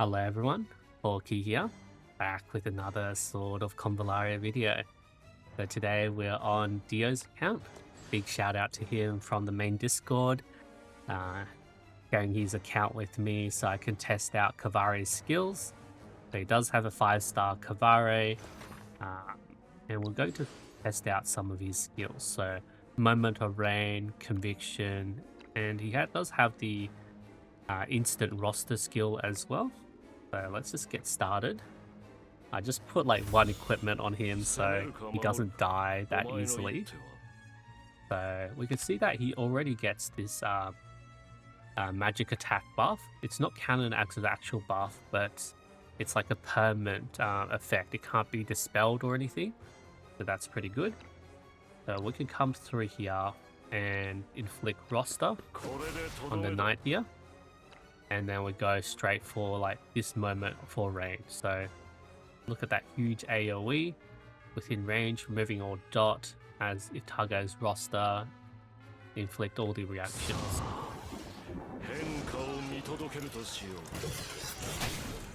Hello everyone, Hawky here, back with another sort of Convallaria video. So today we're on Dio's account. Big shout out to him from the main Discord, sharing his account with me so I can test out KVARE'S skills. So he does have a 5-star KVARE, and we're going to test out some of his skills. So Moment of Rain, Conviction, and he does have the instant roster skill as well. So let's just get started. I just put like one equipment on him so he doesn't die that easily. So we can see that he already gets this magic attack buff. It's not counted as an actual buff, but it's like a permanent effect. It can't be dispelled or anything. So that's pretty good. So we can come through here and inflict roster on the knight here. And then we go straight for like this moment for range. So look at that huge AoE within range, removing all dot as it targets roster, inflict all the reactions.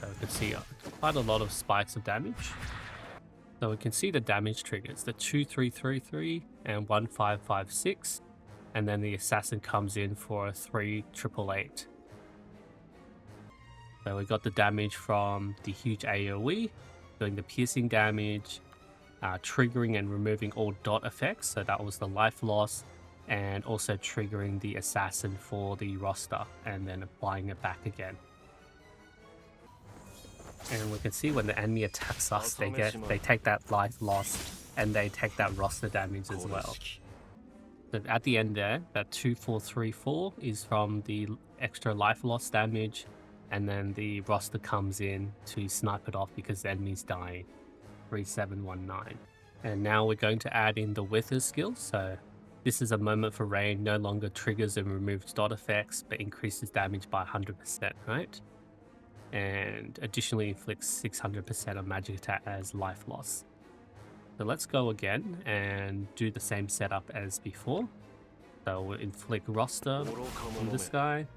So we can see quite a lot of spikes of damage. So we can see the damage triggers, the 2333 and 1556, and then the assassin comes in for a 3888. So we got the damage from the huge AoE, doing the piercing damage, triggering and removing all dot effects, so that was the life loss, and also triggering the assassin for the roster, and then applying it back again. And we can see when the enemy attacks us, they take that life loss, and they take that roster damage as well. So at the end there, that 2434 is from the extra life loss damage, and then the roster comes in to snipe it off because the enemy's dying. 3719. And now we're going to add in the Wither skill. So this is a moment for rain, no longer triggers and removes dot effects, but increases damage by 100%, right? And additionally inflicts 600% of magic attack as life loss. So let's go again and do the same setup as before. So we'll inflict roster on this guy.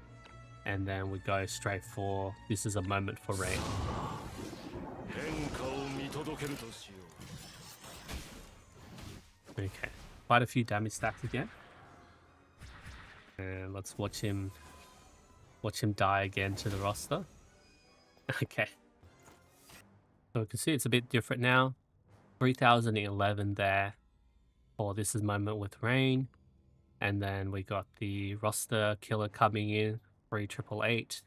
And then we go straight for, this is a moment for rain. Okay, quite a few damage stacks again. And let's watch him die again to the roster. Okay. So we can see it's a bit different now. 3011 there for this is moment with rain. And then we got the roster killer coming in. 3888,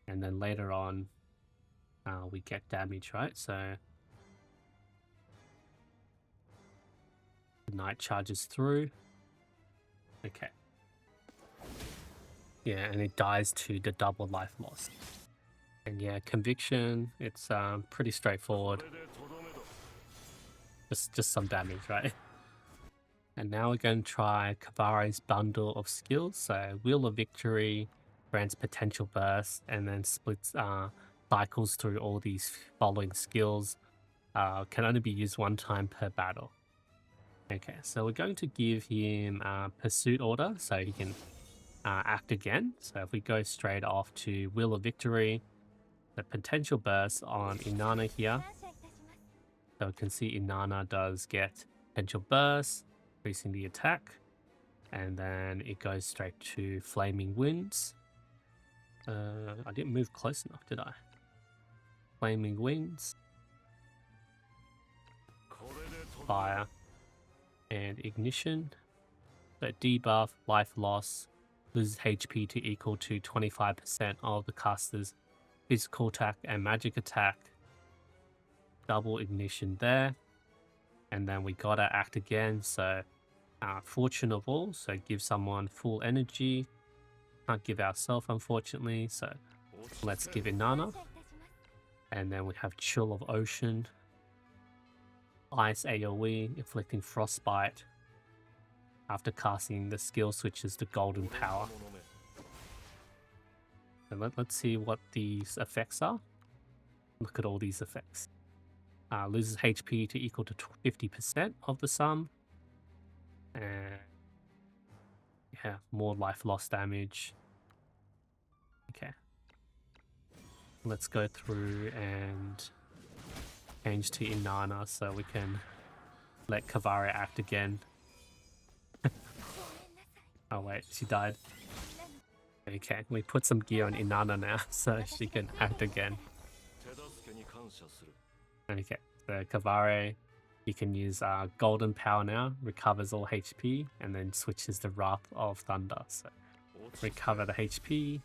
and then later on we get damage, right? So the knight charges through. Okay. Yeah, and it dies to the double life loss. And yeah, conviction, it's pretty straightforward. Just some damage, right? And now we're going to try KVARE'S bundle of skills. So Wheel of Victory grants potential bursts and then splits cycles through all these following skills. Can only be used one time per battle. Okay, so we're going to give him Pursuit Order so he can act again. So if we go straight off to Wheel of Victory, the potential burst on Inanna here. So we can see Inanna does get potential burst, increasing the attack, and then it goes straight to Flaming Winds. I didn't move close enough, did I? Flaming Winds, Fire, and Ignition. So debuff, life loss, loses HP to equal to 25% of the caster's physical attack and magic attack. Double Ignition there. And then we gotta act again, so Fortune of All, so give someone full energy. Can't give ourselves, unfortunately, so let's give Inanna. And then we have Chill of Ocean, Ice AoE, inflicting Frostbite. After casting the skill switches to Golden Power. So let's see what these effects are. Look at all these effects. Loses HP to equal to 50% of the sum. And yeah, more life loss damage. Okay. let's go through and change to Inanna so we can let Cavar act again. Oh wait, she died. Okay, we put some gear on Inanna now so she can act again. Okay, so Cavar, you can use Golden Power now, recovers all HP, and then switches to Wrath of Thunder. So recover the HP,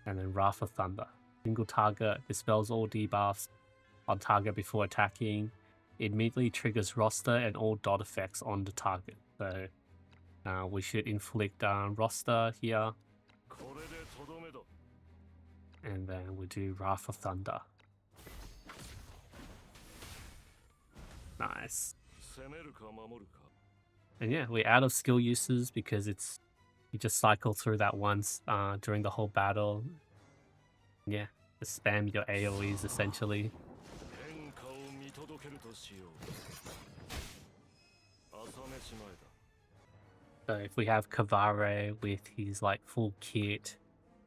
and then Wrath of Thunder. Single target, dispels all debuffs on target before attacking. It immediately triggers roster and all dot effects on the target. So we should inflict roster here. And then we do Wrath of Thunder. Nice. And yeah, we're out of skill uses because it's you just cycle through that once during the whole battle. Yeah, just spam your AoEs essentially. So if we have Cavar with his like full kit,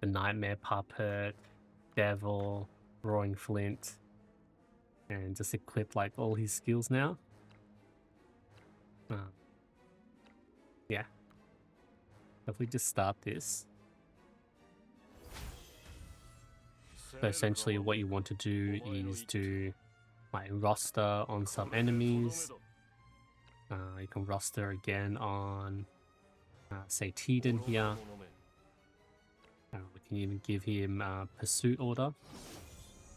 the Nightmare Puppet, Devil, Roaring Flint, and just equip like all his skills now. Yeah. If we just start this. So essentially what you want to do is do like roster on some enemies. You can roster again on say Tiden here. We can even give him pursuit order.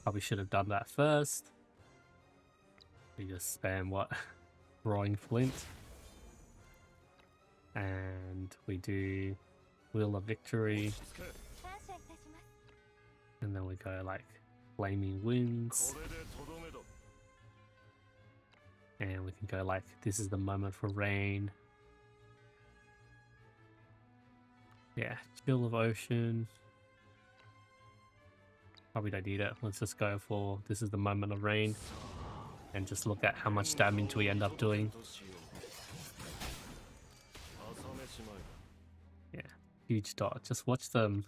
Probably should have done that first. We just spam what? Roaring Flint. And we do Wheel of Victory. And then we go like Flaming Winds. And we can go like, this is the moment for rain. Yeah, Chill of Ocean. Probably don't need it. Let's just go for this is the moment of rain. And just look at how much damage we end up doing. Yeah, huge dot. Just watch them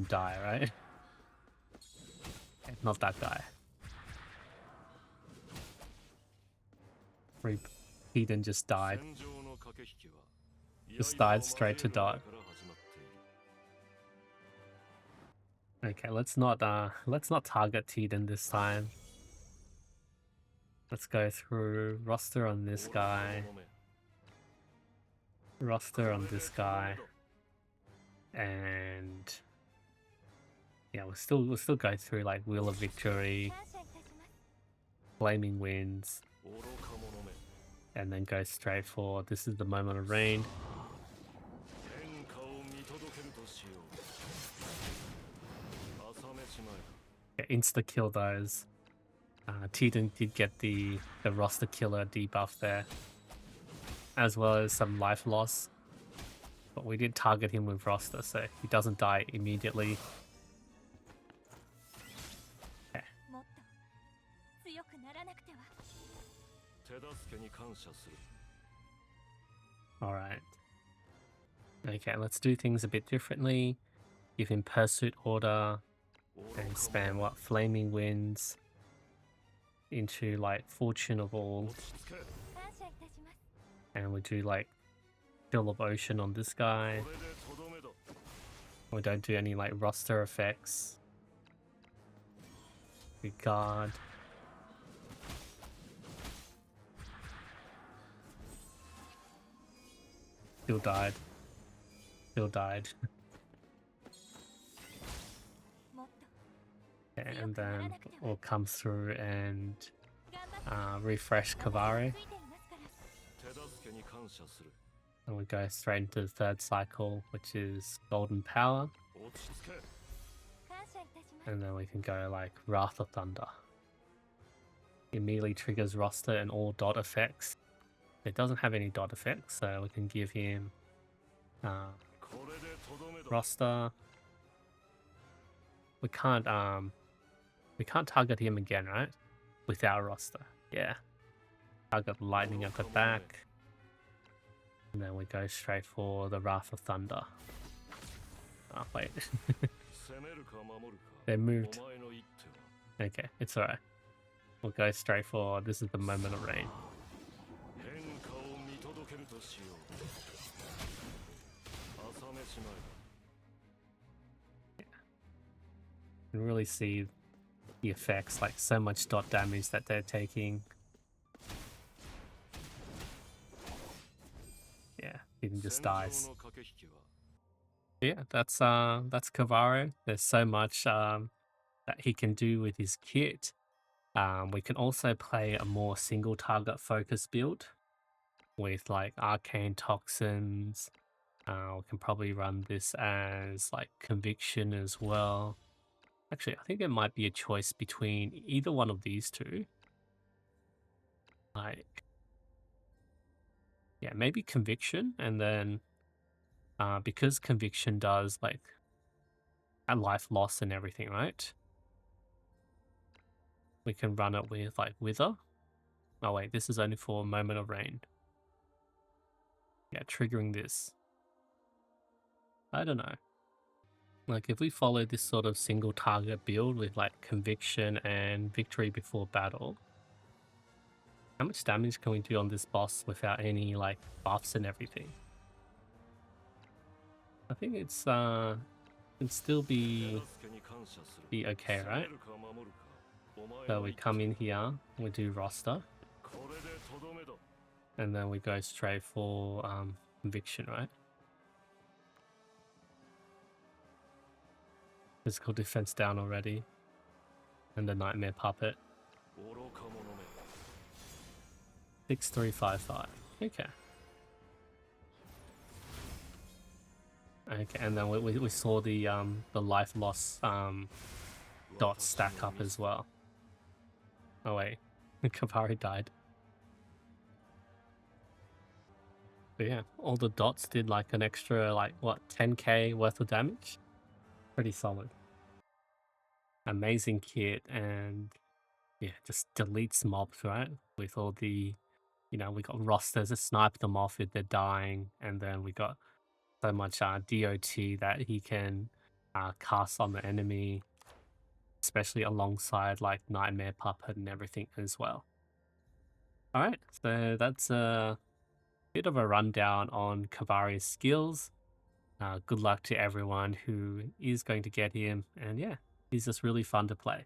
die, right? Not that guy. Eden just died. Just died straight to dot. Okay, let's not target Tiden this time. Let's go through roster on this guy. Roster on this guy. And yeah, we'll still go through like Wheel of Victory, Flaming Winds, and then go straight for this is the moment of rain. Yeah, insta kill those. Tiden did get the roster killer debuff there, as well as some life loss. But we did target him with roster, so he doesn't die immediately. Okay. Alright. Okay, let's do things a bit differently. Give him Pursuit Order and spam what? Flaming Winds into like Fortune of All. And we do like Chill of Ocean on this guy. We don't do any like roster effects. We guard. Still died. Still died. And then we'll come through and refresh Cavar. And we go straight into the third cycle, which is Golden Power. And then we can go like Wrath of Thunder. Immediately triggers roster and all dot effects. It doesn't have any dot effects, so we can give him roster. We can't target him again, right? Without roster. Yeah. Target lightning at the back. And then we go straight for the Wrath of Thunder. Oh, wait. They moved. Okay, it's alright. We'll go straight for this is the moment of rain. Yeah. You can really see the effects, like so much dot damage that they're taking. Yeah, even just dies. Yeah, that's Cavar. There's so much that he can do with his kit. We can also play a more single target focus build with like arcane toxins. We can probably run this as like conviction as well. Actually, I think it might be a choice between either one of these two. Like, yeah, maybe conviction, and then because conviction does like a life loss and everything, right? We can run it with like wither. Oh wait, this is only for a moment of rain. Yeah, triggering this. I don't know. Like if we follow this sort of single target build with like conviction and victory before battle, how much damage can we do on this boss without any like buffs and everything? I think it's can still be okay, right? So we come in here, we do roster, and then we go straight for conviction, right? Physical defense down already, and the nightmare puppet. 6355. Okay. Okay, and then we saw the life loss dots stack up as well. Oh wait, Cavari died. But yeah, all the dots did like an extra like what 10k worth of damage. Pretty solid. Amazing kit, and yeah, just deletes mobs, right? With all the, you know, we got rosters that snipe them off if they're dying, and then we got so much DOT that he can cast on the enemy, especially alongside like Nightmare Puppet and everything as well. Alright, so that's a bit of a rundown on Cavaria's skills. Good luck to everyone who is going to get him, and yeah, he's just really fun to play.